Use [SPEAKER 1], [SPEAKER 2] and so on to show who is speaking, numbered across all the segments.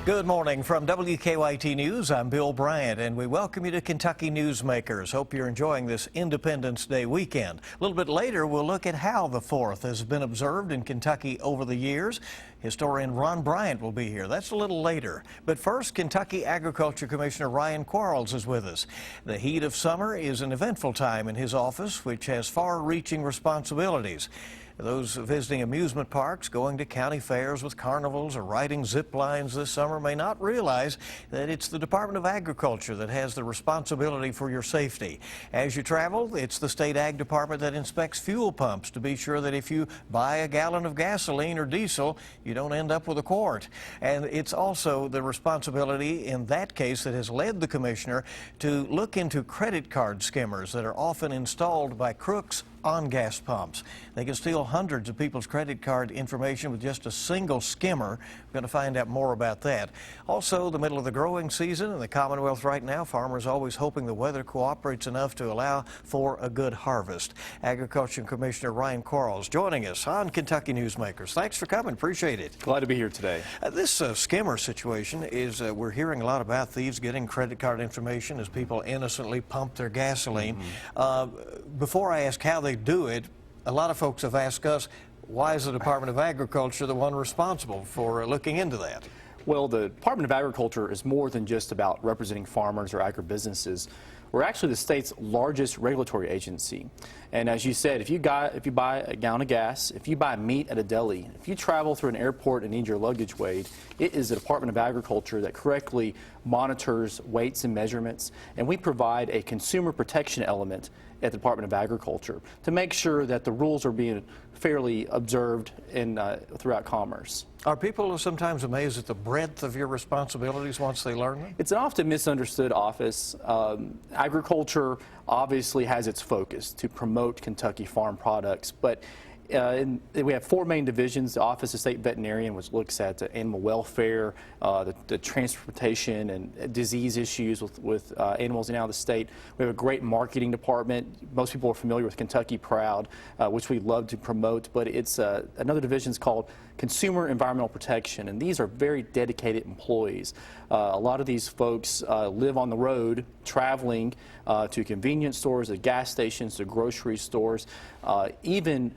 [SPEAKER 1] Good morning from WKYT News. I'm Bill Bryant, and we welcome you to Kentucky Newsmakers. Hope you're enjoying this Independence Day weekend. A little bit later, we'll look at how the 4th has been observed in Kentucky over the years. Historian Bryant will be here. That's a little later. But first, Kentucky Agriculture Commissioner Quarles is with us. The heat of summer is an eventful time in his office, which has far-reaching responsibilities. Those visiting amusement parks, going to county fairs with carnivals, or riding zip lines this summer may not realize that it's the Department of Agriculture that has the responsibility for your safety. As you travel, it's the State Ag Department that inspects fuel pumps to be sure that if you buy a gallon of gasoline or diesel, you don't end up with a quart. And it's also the responsibility in that case that has led the commissioner to look into credit card skimmers that are often installed by crooks on gas pumps. They can steal hundreds of people's credit card information with just a single skimmer. We're going to find out more about that. Also, the middle of the growing season in the Commonwealth right now, farmers always hoping the weather cooperates enough to allow for a good harvest. Agriculture Commissioner Quarles joining us on Kentucky Newsmakers. Thanks for coming. Appreciate it.
[SPEAKER 2] Glad to be here today.
[SPEAKER 1] This skimmer situation is, we're hearing a lot about thieves getting credit card information as people innocently pump their gasoline. Before I ask how they do it, a lot of folks have asked us, why is the Department of Agriculture the one responsible for looking into that?
[SPEAKER 2] Well, the Department of Agriculture is more than just about representing farmers or agribusinesses. We're actually the state's largest regulatory agency. And as you said, if you buy a gallon of gas, if you buy meat at a deli, if you travel through an airport and need your luggage weighed, it is the Department of Agriculture that correctly monitors weights and measurements. And we provide a consumer protection element at the Department of Agriculture to make sure that the rules are being fairly observed throughout commerce.
[SPEAKER 1] Are people sometimes amazed at the breadth of your responsibilities once they learn them?
[SPEAKER 2] It's an often misunderstood office. Agriculture obviously has its focus to promote Kentucky farm products, but we have 4 main divisions. The Office of State Veterinarian, which looks at animal welfare, the transportation and disease issues with animals in and out of the state. We have a great marketing department. Most people are familiar with Kentucky Proud, which we love to promote, but it's another division is called Consumer Environmental Protection, and these are very dedicated employees. A lot of these folks live on the road, traveling to convenience stores, to gas stations, to grocery stores, even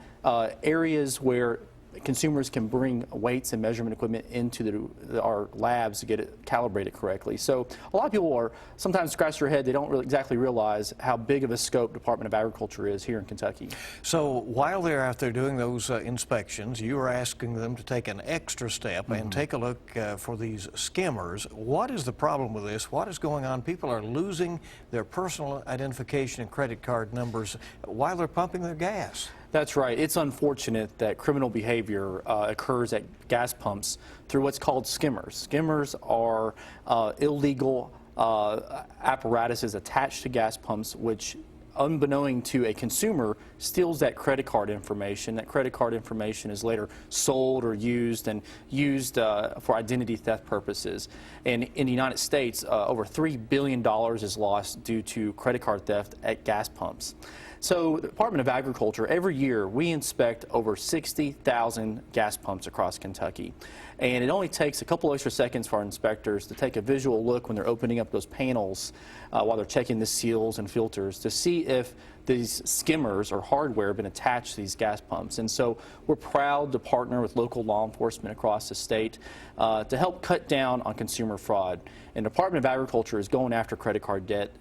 [SPEAKER 2] areas where consumers can bring weights and measurement equipment into our labs to get it calibrated correctly. So a lot of people are sometimes scratch their head. They don't really exactly realize how big of a scope Department of Agriculture is here in Kentucky.
[SPEAKER 1] So while they're out there doing those inspections, you are asking them to take an extra step and take a look for these skimmers. What is the problem with this? What is going on? People are losing their personal identification and credit card numbers while they're pumping their gas.
[SPEAKER 2] That's right. It's unfortunate that criminal behavior occurs at gas pumps through what's called skimmers. Skimmers are illegal apparatuses attached to gas pumps which, unbeknown to a consumer, steals that credit card information. That credit card information is later sold or used for identity theft purposes. And in the United States, over $3 billion is lost due to credit card theft at gas pumps. So the Department of Agriculture, every year we inspect over 60,000 gas pumps across Kentucky. And it only takes a couple extra seconds for our inspectors to take a visual look when they're opening up those panels while they're checking the seals and filters to see if these skimmers or hardware have been attached to these gas pumps. And so we're proud to partner with local law enforcement across the state to help cut down on consumer fraud. And the Department of Agriculture is going after credit card debt,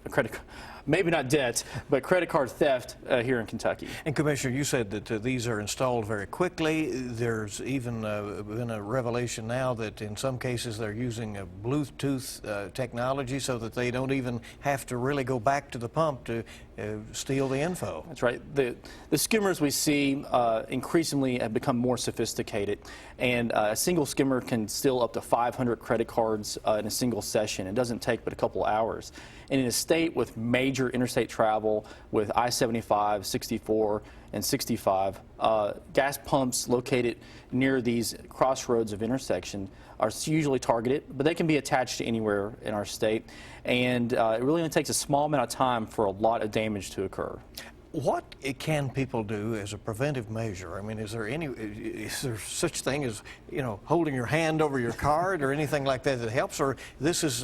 [SPEAKER 2] maybe not debt, but credit card theft here in Kentucky.
[SPEAKER 1] And Commissioner, you said that these are installed very quickly. There's even been a revelation now that in some cases they're using a Bluetooth technology so that they don't even have to really go back to the pump to steal the info.
[SPEAKER 2] That's right. The skimmers we see increasingly have become more sophisticated, and a single skimmer can steal up to 500 credit cards in a single session. It doesn't take but a couple hours. And in a state with major interstate travel, with I-75, 64, and 65, gas pumps located near these crossroads of intersection are usually targeted, but they can be attached to anywhere in our state. And it really only takes a small amount of time for a lot of damage to occur.
[SPEAKER 1] What can people do as a preventive measure? I mean, is there such thing as, holding your hand over your card or anything like that that helps? Or this is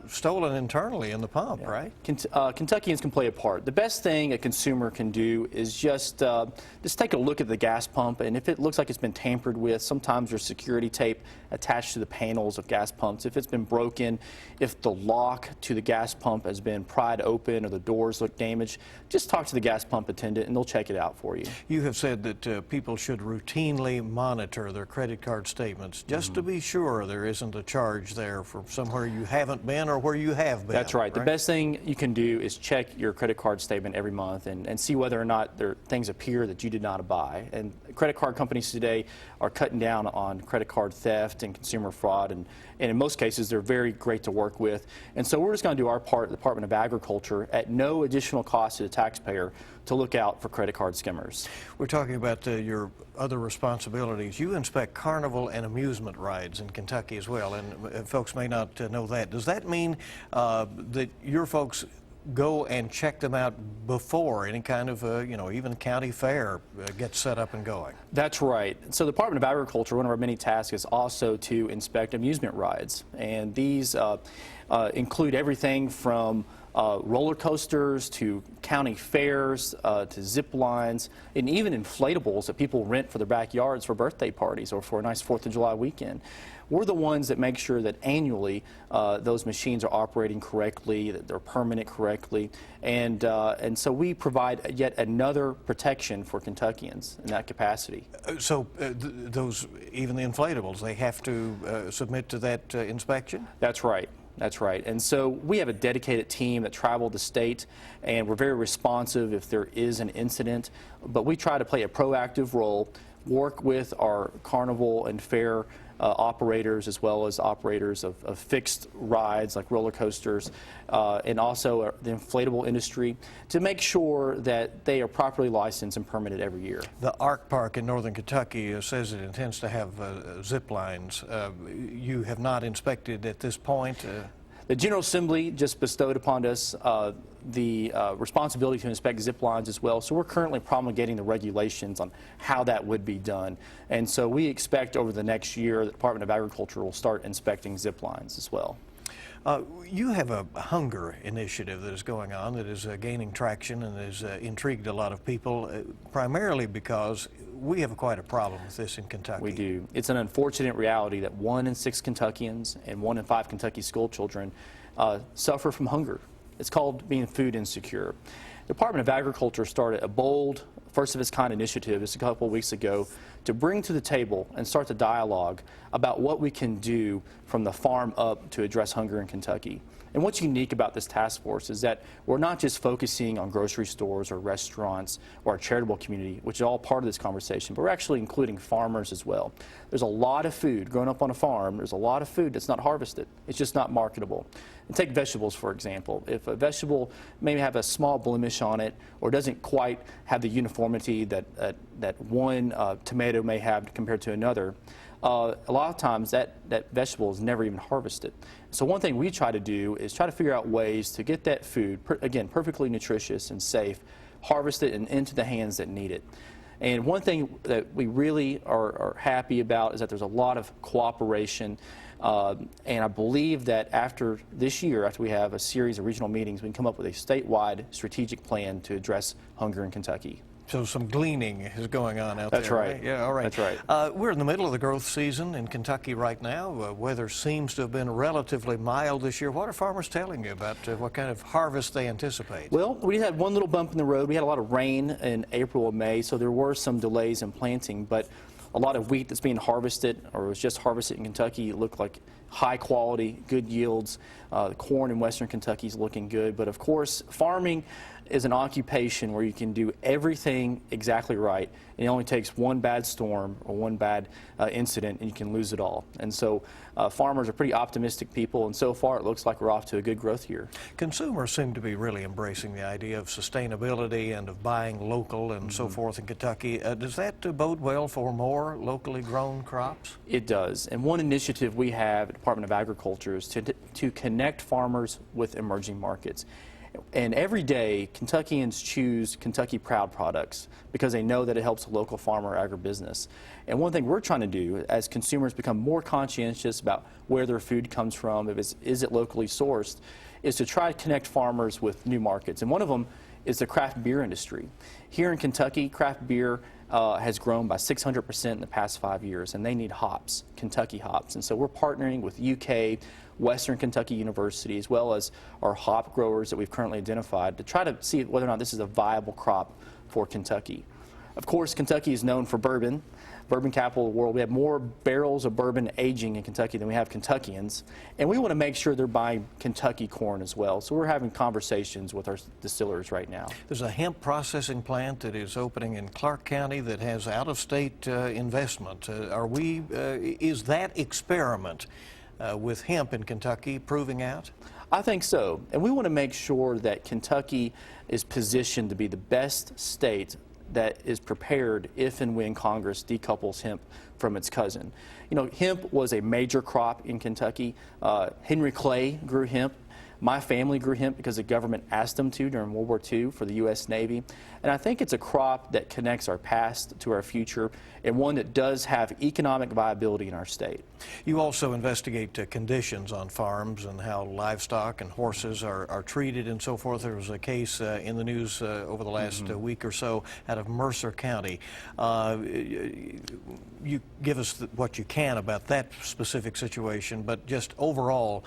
[SPEAKER 1] stolen internally in the pump, right?
[SPEAKER 2] Kentuckians can play a part. The best thing a consumer can do is just take a look at the gas pump, and if it looks like it's been tampered with, sometimes there's security tape attached to the panels of gas pumps. If it's been broken, if the lock to the gas pump has been pried open or the doors look damaged, just talk to the gas pump attendant and they'll check it out for you.
[SPEAKER 1] You have said that people should routinely monitor their credit card statements just to be sure there isn't a charge there for somewhere you haven't been or where you have been.
[SPEAKER 2] That's right. The best thing you can do is check your credit card statement every month and see whether or not things appear that you did not buy. And credit card companies today are cutting down on credit card theft and consumer fraud, and in most cases they're very great to work with. And so we're just going to do our part at the Department of Agriculture at no additional cost to the taxpayer to look out for credit card skimmers.
[SPEAKER 1] We're talking about your other responsibilities. You inspect carnival and amusement rides in Kentucky as well, and folks may not know that. Does that mean that your folks go and check them out before any kind of, even county fair gets set up and going?
[SPEAKER 2] That's right. So the Department of Agriculture, one of our many tasks is also to inspect amusement rides. And these include everything from roller coasters to county fairs to zip lines, and even inflatables that people rent for their backyards for birthday parties or for a nice 4th of July weekend. We're the ones that make sure that annually those machines are operating correctly, that they're permanent correctly, and so we provide yet another protection for Kentuckians in that capacity.
[SPEAKER 1] So those, even the inflatables, they have to submit to that inspection?
[SPEAKER 2] That's right. That's right. And so we have a dedicated team that traveled the state, and we're very responsive if there is an incident, but we try to play a proactive role, work with our carnival and fair operators as well as operators of fixed rides like roller coasters and also the inflatable industry to make sure that they are properly licensed and permitted every year.
[SPEAKER 1] The Ark Park in northern Kentucky says it intends to have zip lines. You have not inspected at this point?
[SPEAKER 2] The General Assembly just bestowed upon us the responsibility to inspect zip lines as well, so we're currently promulgating the regulations on how that would be done. And so we expect over the next year the Department of Agriculture will start inspecting zip lines as well.
[SPEAKER 1] You have a hunger initiative that is going on that is gaining traction and has intrigued a lot of people, primarily because we have quite a problem with this in Kentucky.
[SPEAKER 2] We do. It's an unfortunate reality that 1 in 6 Kentuckians and 1 in 5 Kentucky school children suffer from hunger. It's called being food insecure. The Department of Agriculture started a bold, first-of-its-kind initiative just a couple of weeks ago to bring to the table and start the dialogue about what we can do from the farm up to address hunger in Kentucky. And what's unique about this task force is that we're not just focusing on grocery stores or restaurants or our charitable community, which is all part of this conversation, but we're actually including farmers as well. There's a lot of food growing up on a farm. There's a lot of food that's not harvested. It's just not marketable. And take vegetables, for example. If a vegetable may have a small blemish on it or doesn't quite have the uniformity that one tomato may have compared to another, a lot of times that vegetable is never even harvested. So one thing we try to do is try to figure out ways to get that food, again, perfectly nutritious and safe, harvested and into the hands that need it. And one thing that we really are happy about is that there's a lot of cooperation. And I believe that after this year, after we have a series of regional meetings, we can come up with a statewide strategic plan to address hunger in Kentucky.
[SPEAKER 1] So some gleaning is going on out there.
[SPEAKER 2] That's right.
[SPEAKER 1] Yeah, all right.
[SPEAKER 2] That's right.
[SPEAKER 1] We're in the middle of the growth season in Kentucky right now. Weather seems to have been relatively mild this year. What are farmers telling you about what kind of harvest they anticipate?
[SPEAKER 2] Well, we had one little bump in the road. We had a lot of rain in April and May, so there were some delays in planting, but a lot of wheat that's being harvested or was just harvested in Kentucky looked like high quality, good yields. The corn in western Kentucky is looking good, but of course farming is an occupation where you can do everything exactly right, and it only takes one bad storm or one bad incident and you can lose it all. And so farmers are pretty optimistic people, and so far it looks like we're off to a good growth year.
[SPEAKER 1] Consumers seem to be really embracing the idea of sustainability and of buying local and so forth in Kentucky. Does that bode well for more locally grown crops?
[SPEAKER 2] It does. And one initiative we have at the Department of Agriculture is to connect farmers with emerging markets. And every day, Kentuckians choose Kentucky Proud products because they know that it helps a local farmer or agribusiness. And one thing we're trying to do as consumers become more conscientious about where their food comes from, is it locally sourced, is to try to connect farmers with new markets. And one of them is the craft beer industry. Here in Kentucky, craft beer has grown by 600% in the past 5 years, and they need hops, Kentucky hops. And so we're partnering with UK, Western Kentucky University, as well as our hop growers that we've currently identified to try to see whether or not this is a viable crop for Kentucky. Of course, Kentucky is known for bourbon. Bourbon capital of the world. We have more barrels of bourbon aging in Kentucky than we have Kentuckians, and we want to make sure they're buying Kentucky corn as well. So we're having conversations with our distillers right now.
[SPEAKER 1] There's a hemp processing plant that is opening in Clark County that has out-of-state investment. Is that experiment with hemp in Kentucky proving out?
[SPEAKER 2] I think so, and we want to make sure that Kentucky is positioned to be the best state that is prepared if and when Congress decouples hemp from its cousin. You know, hemp was a major crop in Kentucky. Henry Clay grew hemp. My family grew hemp because the government asked them to during World War II for the U.S. Navy. And I think it's a crop that connects our past to our future and one that does have economic viability in our state.
[SPEAKER 1] You also investigate conditions on farms and how livestock and horses are treated and so forth. There was a case in the news over the last week or so out of Mercer County. You give us what you can about that specific situation, but just overall,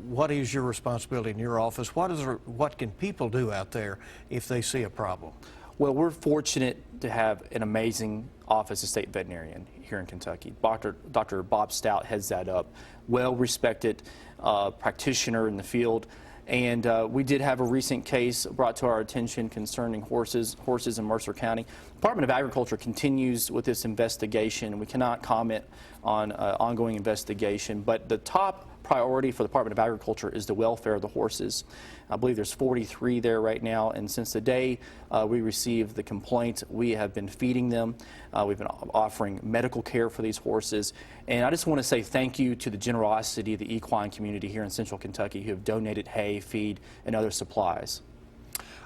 [SPEAKER 1] what is your responsibility in your office? What can people do out there if they see a problem?
[SPEAKER 2] Well, we're fortunate to have an amazing office of state veterinarian here in Kentucky. Dr. Bob Stout heads that up, well-respected practitioner in the field. And we did have a recent case brought to our attention concerning horses in Mercer County. The Department of Agriculture continues with this investigation, and we cannot comment on ongoing investigation. But the top priority for the Department of Agriculture is the welfare of the horses. I believe there's 43 there right now, and since the day we received the complaint, we have been feeding them. We've been offering medical care for these horses, and I just want to say thank you to the generosity of the equine community here in Central Kentucky who have donated hay, feed, and other supplies.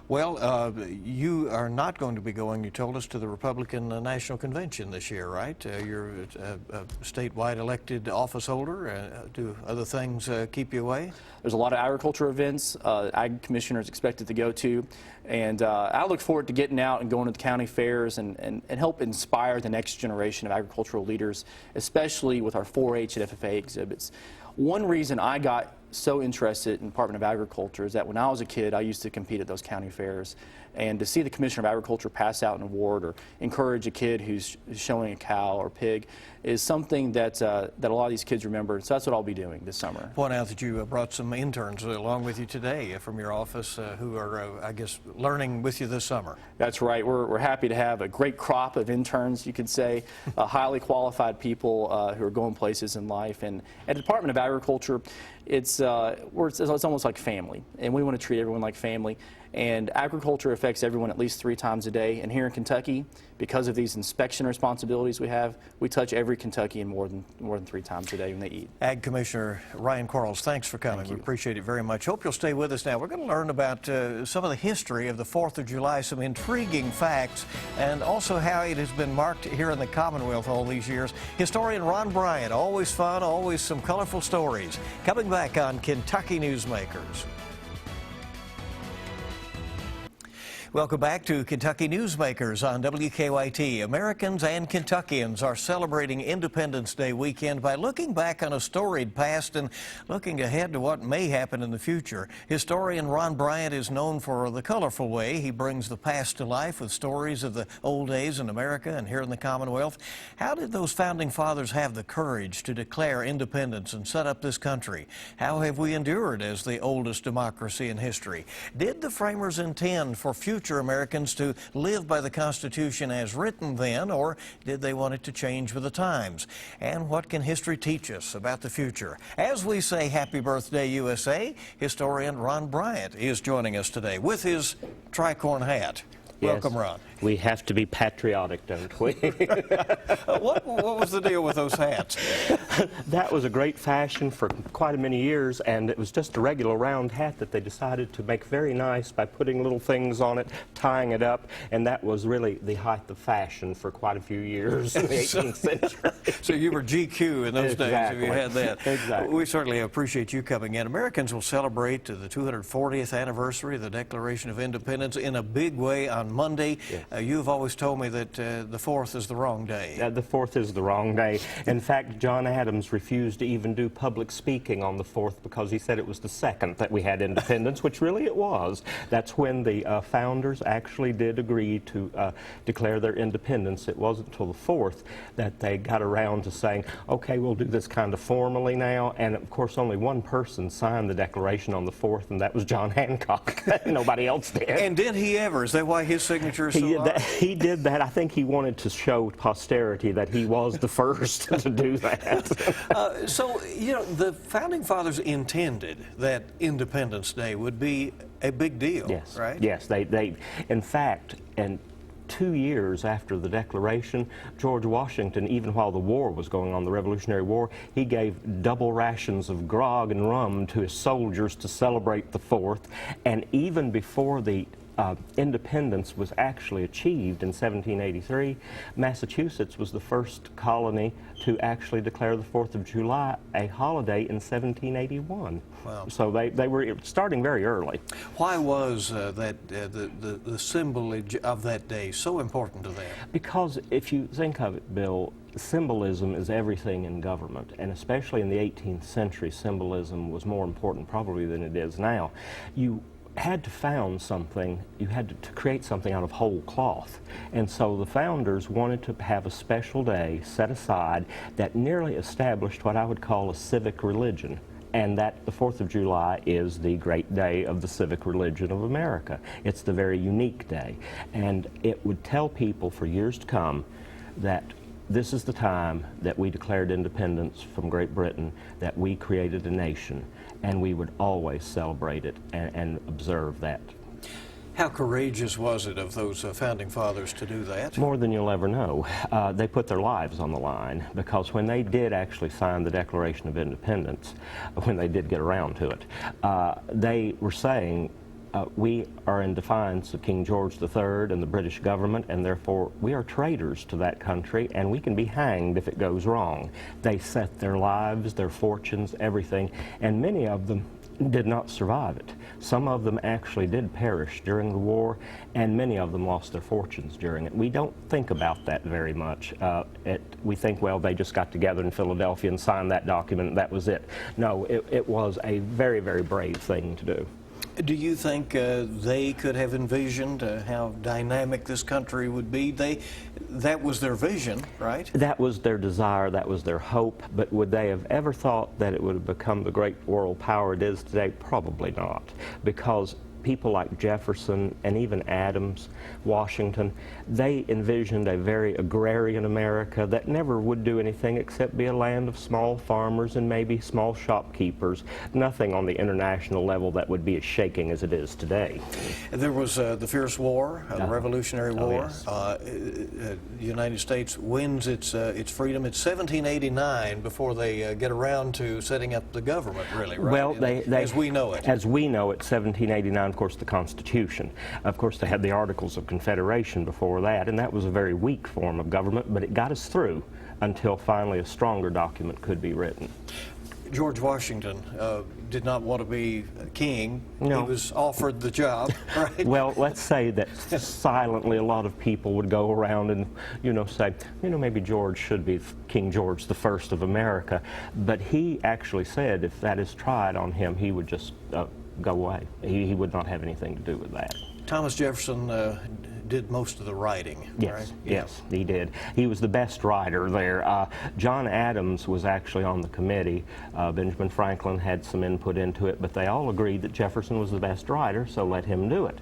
[SPEAKER 1] Well, you are not going to be going, you told us, to the Republican National Convention this year, right? You're a statewide elected office holder. Do other things keep you away?
[SPEAKER 2] There's a lot of agriculture events Ag Commissioner is expected to go to, and I look forward to getting out and going to the county fairs and help inspire the next generation of agricultural leaders, especially with our 4-H and FFA exhibits. One reason I got so interested in the Department of Agriculture is that when I was a kid, I used to compete at those county fairs. And to see the Commissioner of Agriculture pass out an award or encourage a kid who's showing a cow or pig is something that a lot of these kids remember. So that's what I'll be doing this summer.
[SPEAKER 1] Point out that you brought some interns along with you today from your office who are, I guess, learning with you this summer.
[SPEAKER 2] That's right. We're happy to have a great crop of interns, you could say, highly qualified people who are going places in life. And at the Department of Agriculture, it's almost like family, and we want to treat everyone like family. And agriculture affects everyone at least 3 times a day. And here in Kentucky, because of these inspection responsibilities we touch every Kentuckian more than 3 times a day when they eat.
[SPEAKER 1] Ag Commissioner Ryan Quarles, thanks for coming. We appreciate it very much. Hope you'll stay with us now. We're going to learn about some of the history of the 4th of July, some intriguing facts, and also how it has been marked here in the Commonwealth all these years. Historian Ron Bryant, always fun, always some colorful stories. Coming back on Kentucky Newsmakers. Welcome back to Kentucky Newsmakers on WKYT. Americans and Kentuckians are celebrating Independence Day weekend by looking back on a storied past and looking ahead to what may happen in the future. Historian Ron Bryant is known for the colorful way he brings the past to life with stories of the old days in America and here in the Commonwealth. How did those founding fathers have the courage to declare independence and set up this country? How have we endured as the oldest democracy in history? Did the framers intend for future Americans to live by the Constitution as written then, or did they want it to change with the times? And what can history teach us about the future? As we say happy birthday, USA, historian Ron Bryant is joining us today with his tricorn hat. Welcome, Ron.
[SPEAKER 3] We have to be patriotic, don't we?
[SPEAKER 1] What was the deal with those hats?
[SPEAKER 3] That was a great fashion for quite many years, and it was just a regular round hat that they decided to make very nice by putting little things on it, tying it up, and that was really the height of fashion for quite a few years in the 18th century.
[SPEAKER 1] So you were GQ in those days if you had that.
[SPEAKER 3] Exactly.
[SPEAKER 1] We certainly appreciate you coming in. Americans will celebrate the 240th anniversary of the Declaration of Independence in a big way on Monday.
[SPEAKER 3] Yes.
[SPEAKER 1] You've always told me that the 4th is the wrong day.
[SPEAKER 3] The 4th is the wrong day. In fact, John Adams refused to even do public speaking on the 4th because he said it was the 2nd that we had independence, which really it was. That's when the founders actually did agree to declare their independence. It wasn't until the 4th that they got around to saying, okay, we'll do this kind of formally now. And of course, only one person signed the Declaration on the 4th, and that was John Hancock. Nobody else did.
[SPEAKER 1] And did he ever? Is that why his signature is so large?
[SPEAKER 3] He did that. I think he wanted to show posterity that he was the first to do that.
[SPEAKER 1] So, you know, the Founding Fathers intended that Independence Day would be a big deal,
[SPEAKER 3] Yes.
[SPEAKER 1] right?
[SPEAKER 3] Yes. They in fact, and 2 years after the Declaration, George Washington, even while the war was going on, the Revolutionary War, he gave double rations of grog and rum to his soldiers to celebrate the 4th. And even before the independence was actually achieved in 1783, Massachusetts was the first colony to actually declare the 4th of July a holiday in 1781.
[SPEAKER 1] Wow.
[SPEAKER 3] So they were starting very early.
[SPEAKER 1] Why was the symbolism of that day so important to them?
[SPEAKER 3] Because if you think of it, Bill, symbolism is everything in government, and especially in the 18th century, symbolism was more important probably than it is now. You had to found something, you had to create something out of whole cloth. And so the founders wanted to have a special day set aside that nearly established what I would call a civic religion. And that the 4th of July is the great day of the civic religion of America. It's the very unique day. And it would tell people for years to come that this is the time that we declared independence from Great Britain, that we created a nation, and we would always celebrate it and observe that.
[SPEAKER 1] How courageous was it of those Founding Fathers to do that?
[SPEAKER 3] More than you'll ever know. They put their lives on the line, because when they did actually sign the Declaration of Independence, when they did get around to it, they were saying, we are in defiance of King George III and the British government, and therefore we are traitors to that country, and we can be hanged if it goes wrong. They set their lives, their fortunes, everything, and many of them did not survive it. Some of them actually did perish during the war, and many of them lost their fortunes during it. We don't think about that very much. We think, well, they just got together in Philadelphia and signed that document, and that was it. No, it was a very, very brave thing to do.
[SPEAKER 1] Do you think they could have envisioned how dynamic this country would be? That was their vision, right?
[SPEAKER 3] That was their desire, that was their hope, but would they have ever thought that it would have become the great world power it is today? Probably not, because people like Jefferson and even Adams, Washington, they envisioned a very agrarian America that never would do anything except be a land of small farmers and maybe small shopkeepers, nothing on the international level that would be as shaking as it is today.
[SPEAKER 1] There was the fierce war, the Revolutionary War.
[SPEAKER 3] Yes.
[SPEAKER 1] The United States wins its freedom. It's 1789 before they get around to setting up the government, really, right?
[SPEAKER 3] Well,
[SPEAKER 1] as we know it.
[SPEAKER 3] As we know it, 1789, of course, the Constitution. Of course, they had the Articles of Confederation before that, and that was a very weak form of government, but it got us through until finally a stronger document could be written.
[SPEAKER 1] George Washington did not want to be king.
[SPEAKER 3] No.
[SPEAKER 1] He was offered the job, right?
[SPEAKER 3] Well, let's say that silently a lot of people would go around and, say, maybe George should be King George I of America. But he actually said if that is tried on him, he would just go away. He would not have anything to do with that.
[SPEAKER 1] Thomas Jefferson did most of the writing,
[SPEAKER 3] yes,
[SPEAKER 1] right?
[SPEAKER 3] Yes, he did. He was the best writer there. John Adams was actually on the committee. Benjamin Franklin had some input into it, but they all agreed that Jefferson was the best writer, so let him do it.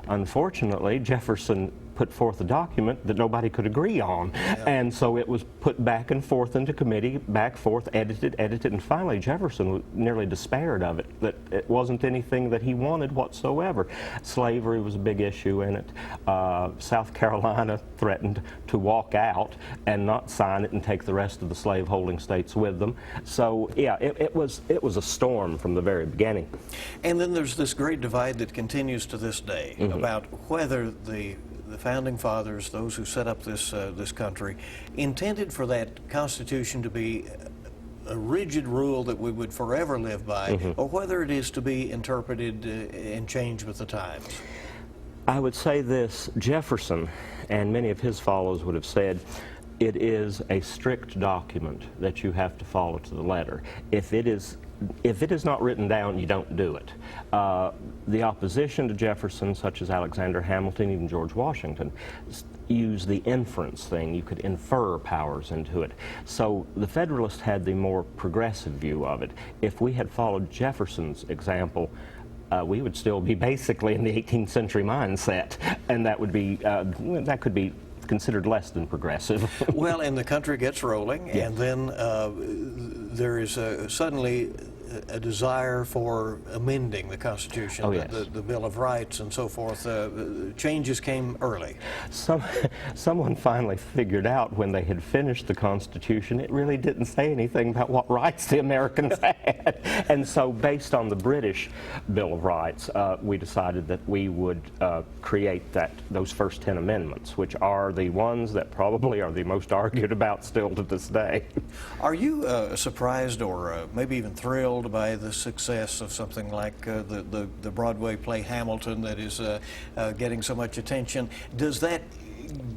[SPEAKER 3] Unfortunately, Jefferson put forth a document that nobody could agree on. And so it was put back and forth into committee, back, forth, edited, and finally Jefferson nearly despaired of it, that it wasn't anything that he wanted whatsoever. Slavery was a big issue in it. South Carolina threatened to walk out and not sign it and take the rest of the slave-holding states with them. So yeah, it was a storm from the very beginning.
[SPEAKER 1] And then there's this great divide that continues to this day about whether the founding fathers, those who set up this this country, intended for that Constitution to be a rigid rule that we would forever live by, or whether it is to be interpreted and changed with the times.
[SPEAKER 3] I would say this: Jefferson and many of his followers would have said, it is a strict document that you have to follow to the letter. If it is not written down, you don't do it. The opposition to Jefferson, such as Alexander Hamilton, even George Washington, used the inference thing. You could infer powers into it. So the Federalists had the more progressive view of it. If we had followed Jefferson's example, we would still be basically in the 18th century mindset, and that would be that could be considered less than progressive.
[SPEAKER 1] Well, and the country gets rolling, and then there is suddenly a desire for amending the Constitution, the Bill of Rights and so forth. Changes came early.
[SPEAKER 3] Someone finally figured out when they had finished the Constitution, it really didn't say anything about what rights the Americans had. And so based on the British Bill of Rights, we decided that we would create those first 10 amendments, which are the ones that probably are the most argued about still to this day.
[SPEAKER 1] Are you surprised or maybe even thrilled by the success of something like the Broadway play Hamilton that is getting so much attention? Does that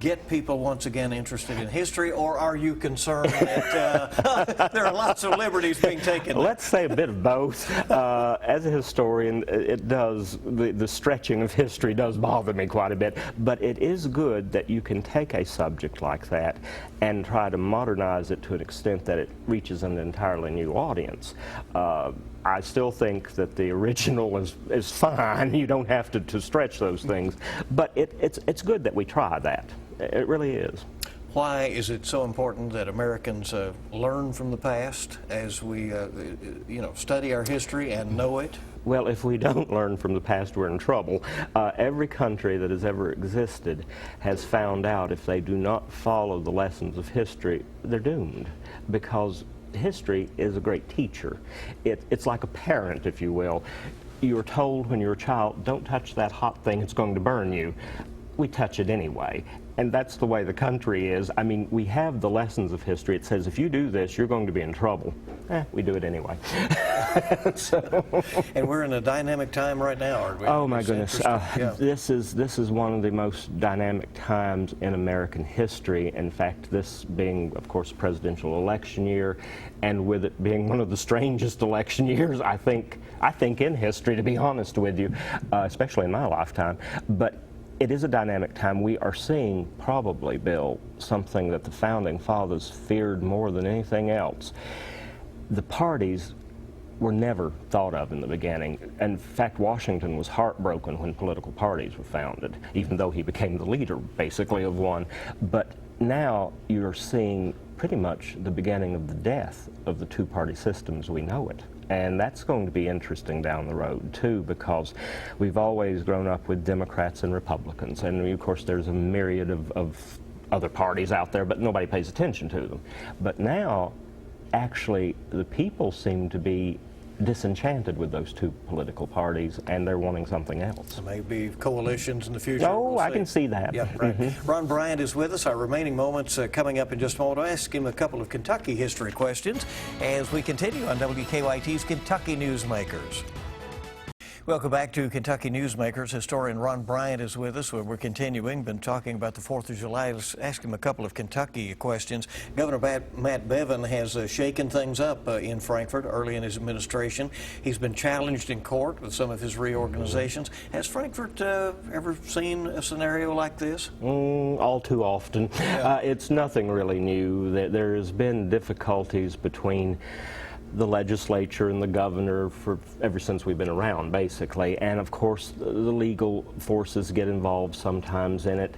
[SPEAKER 1] get people once again interested in history, or are you concerned that there are lots of liberties being taken?
[SPEAKER 3] Let's say a bit of both. As a historian, the stretching of history does bother me quite a bit, but it is good that you can take a subject like that and try to modernize it to an extent that it reaches an entirely new audience. I still think that the original is fine. You don't have to stretch those things, but it's good that we try that. It really is.
[SPEAKER 1] Why is it so important that Americans learn from the past as we study our history and know it?
[SPEAKER 3] Well, if we don't learn from the past, we're in trouble. Every country that has ever existed has found out if they do not follow the lessons of history, they're doomed, because history is a great teacher. It's like a parent, if you will. You're told when you're a child, don't touch that hot thing, it's going to burn you. We touch it anyway. And that's the way the country is. I mean, we have the lessons of history. It says, if you do this, you're going to be in trouble. We do it anyway.
[SPEAKER 1] And we're in a dynamic time right now, aren't we?
[SPEAKER 3] Oh, my goodness. This is one of the most dynamic times in American history. In fact, this being, of course, a presidential election year, and with it being one of the strangest election years, I think in history, to be honest with you, especially in my lifetime. But it is a dynamic time. We are seeing probably, Bill, something that the Founding Fathers feared more than anything else. The parties were never thought of in the beginning. In fact, Washington was heartbroken when political parties were founded, even though he became the leader, basically, of one. But now you're seeing pretty much the beginning of the death of the two-party system as we know it. And that's going to be interesting down the road, too, because we've always grown up with Democrats and Republicans. And, of course, there's a myriad of other parties out there, but nobody pays attention to them. But now, actually, the people seem to be disenchanted with those two political parties, and they're wanting something else.
[SPEAKER 1] There may be coalitions in the future.
[SPEAKER 3] Oh, I can see that.
[SPEAKER 1] Yeah, right. Ron Bryant is with us. Our remaining moments coming up in just a moment. I'll ask him a couple of Kentucky history questions as we continue on WKYT's Kentucky Newsmakers. Welcome back to Kentucky Newsmakers. Historian Ron Bryant is with us. We're continuing, been talking about the 4th of July. Let's ask him a couple of Kentucky questions. Governor Matt Bevin has shaken things up in Frankfort early in his administration. He's been challenged in court with some of his reorganizations. Has Frankfort ever seen a scenario like this?
[SPEAKER 3] All too often. Yeah. It's nothing really new. There has been difficulties between the legislature and the governor for ever since we've been around, basically. And of course, the legal forces get involved sometimes in it.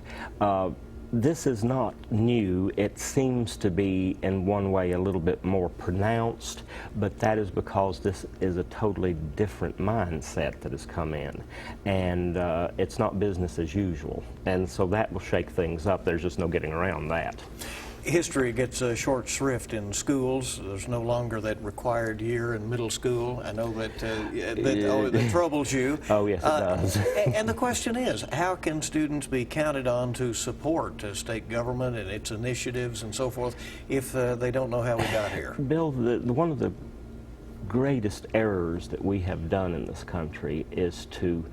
[SPEAKER 3] This is not new. It seems to be, in one way, a little bit more pronounced, but that is because this is a totally different mindset that has come in. And it's not business as usual. And so that will shake things up. There's just no getting around that.
[SPEAKER 1] History gets a short shrift in schools. There's no longer that required year in middle school. I know that troubles you.
[SPEAKER 3] Oh, yes, it does.
[SPEAKER 1] And the question is, how can students be counted on to support state government and its initiatives and so forth if they don't know how we got here?
[SPEAKER 3] Bill, one of the greatest errors that we have done in this country is to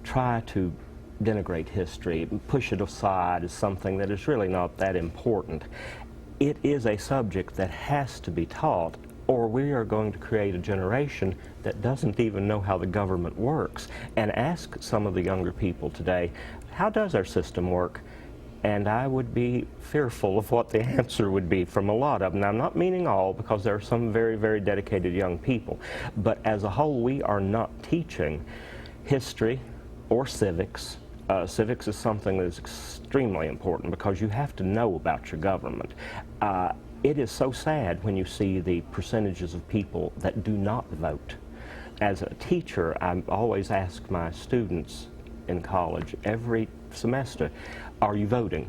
[SPEAKER 3] try to denigrate history, push it aside as something that is really not that important. It is a subject that has to be taught, or we are going to create a generation that doesn't even know how the government works. And ask some of the younger people today, how does our system work? And I would be fearful of what the answer would be from a lot of them. Now, I'm not meaning all, because there are some very, very dedicated young people. But as a whole, we are not teaching history or civics. Civics is something that is extremely important because you have to know about your government. It is so sad when you see the percentages of people that do not vote. As a teacher, I always ask my students in college every semester, are you voting?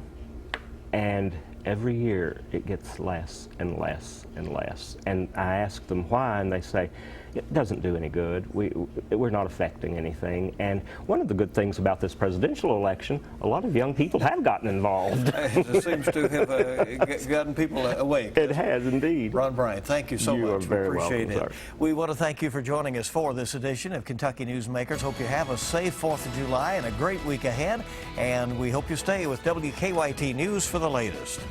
[SPEAKER 3] And every year it gets less and less and less. And I ask them why, and they say, it doesn't do any good. We're not affecting anything. And one of the good things about this presidential election, a lot of young people have gotten involved.
[SPEAKER 1] It seems to have gotten people awake.
[SPEAKER 3] It has indeed.
[SPEAKER 1] Ron Bryant, thank you so much.
[SPEAKER 3] You are very
[SPEAKER 1] we appreciate
[SPEAKER 3] welcome,
[SPEAKER 1] it.
[SPEAKER 3] sir.
[SPEAKER 1] We want to thank you for joining us for this edition of Kentucky Newsmakers. Hope you have a safe 4th of July and a great week ahead. And we hope you stay with WKYT News for the latest.